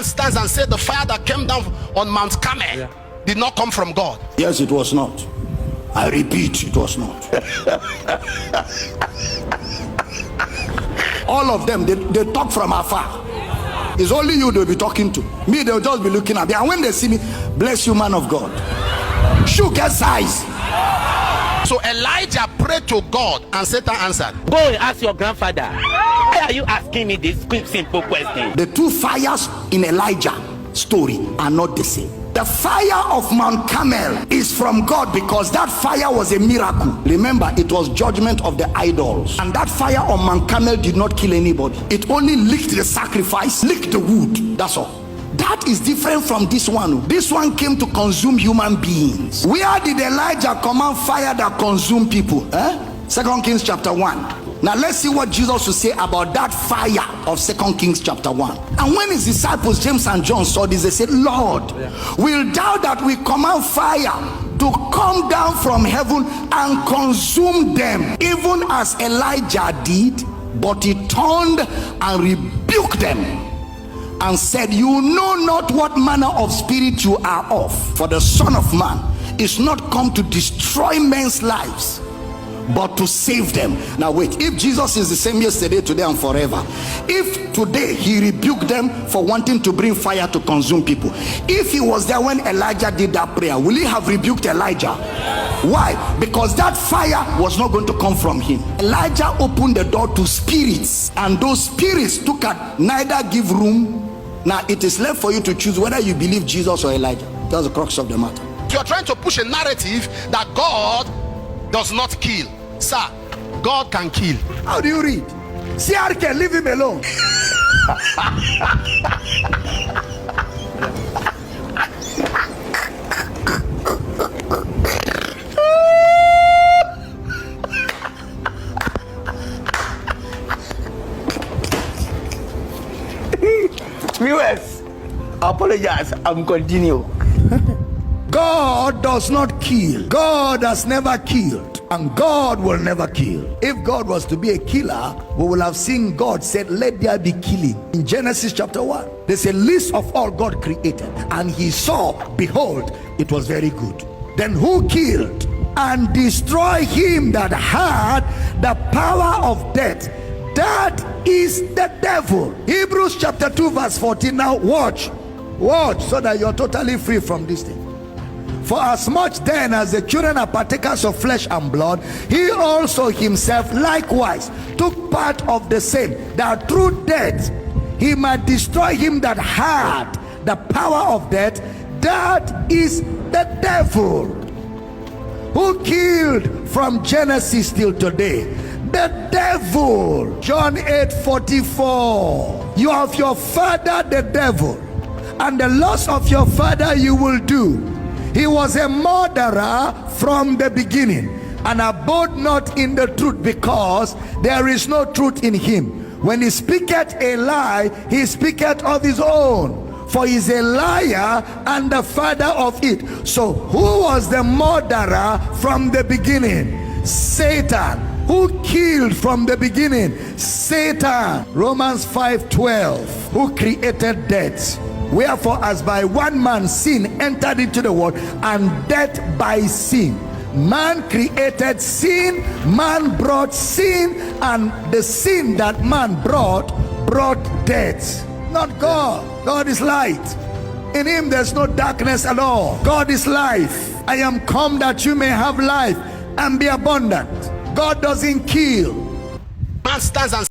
stands and said the fire that came down on Mount Carmel did not come from God. Yes, it was not. I repeat, it was not. All of them, they talk from afar. It's only you they'll be talking to. Me, they'll just be looking at me. And when they see me, bless you, man of God. Shook his eyes. So Elijah prayed to God and Satan answered. Go and ask your grandfather. Why are you asking me this quick, simple question? The two fires in Elijah's story are not the same. The fire of Mount Carmel is from God because that fire was a miracle. Remember, it was judgment of the idols. And that fire on Mount Carmel did not kill anybody. It only licked the sacrifice, licked the wood. That's all. That is different from this one. This one came to consume human beings. Where did Elijah command fire that consumed people? 2 Kings chapter 1. Now let's see what Jesus will say about that fire of 2 Kings chapter 1. And when his disciples James and John saw this, they said, Lord, will thou that we command fire to come down from heaven and consume them, even as Elijah did? But he turned and rebuked them and said, you know not what manner of spirit you are of. For the Son of Man is not come to destroy men's lives, but to save them. Now wait, if Jesus is the same yesterday, today and forever, if today he rebuked them for wanting to bring fire to consume people, if he was there when Elijah did that prayer, will he have rebuked Elijah? Why? Because that fire was not going to come from him. Elijah opened the door to spirits, and those spirits took at neither give room. Now it is left for you to choose whether you believe Jesus or Elijah. That's the crux of the matter. You are trying to push a narrative that God does not kill. Sir, God can kill. How do you read? CRK, leave him alone. Viewers, apologize. I'm continue. God does not kill. God has never killed, and God will never kill. If God was to be a killer, we will have seen God said, let there be killing. In Genesis chapter 1, there's a list of all God created, and he saw, behold, it was very good. Then who killed and destroyed him that had the power of death? That is the devil. Hebrews chapter 2 verse 14. Now watch so that you're totally free from this thing. For as much then as the children are partakers of flesh and blood, he also himself likewise took part of the same, that through death he might destroy him that had the power of death, that is the devil. Who killed from Genesis till today? The devil. John 8:44. You have your father the devil, and the lust of your father you will do. He was a murderer from the beginning, and abode not in the truth, because there is no truth in him. When he speaketh a lie, he speaketh of his own, for he is a liar and the father of it. So who was the murderer from the beginning? Satan. Who killed from the beginning? Satan. Romans 5:12. Who created death? Wherefore, as by one man sin entered into the world, and death by sin. Man created sin, man brought sin, and the sin that man brought death. Not God. God is light. In him there's no darkness at all. God is life. I am come that you may have life and be abundant. God doesn't kill. Man stands and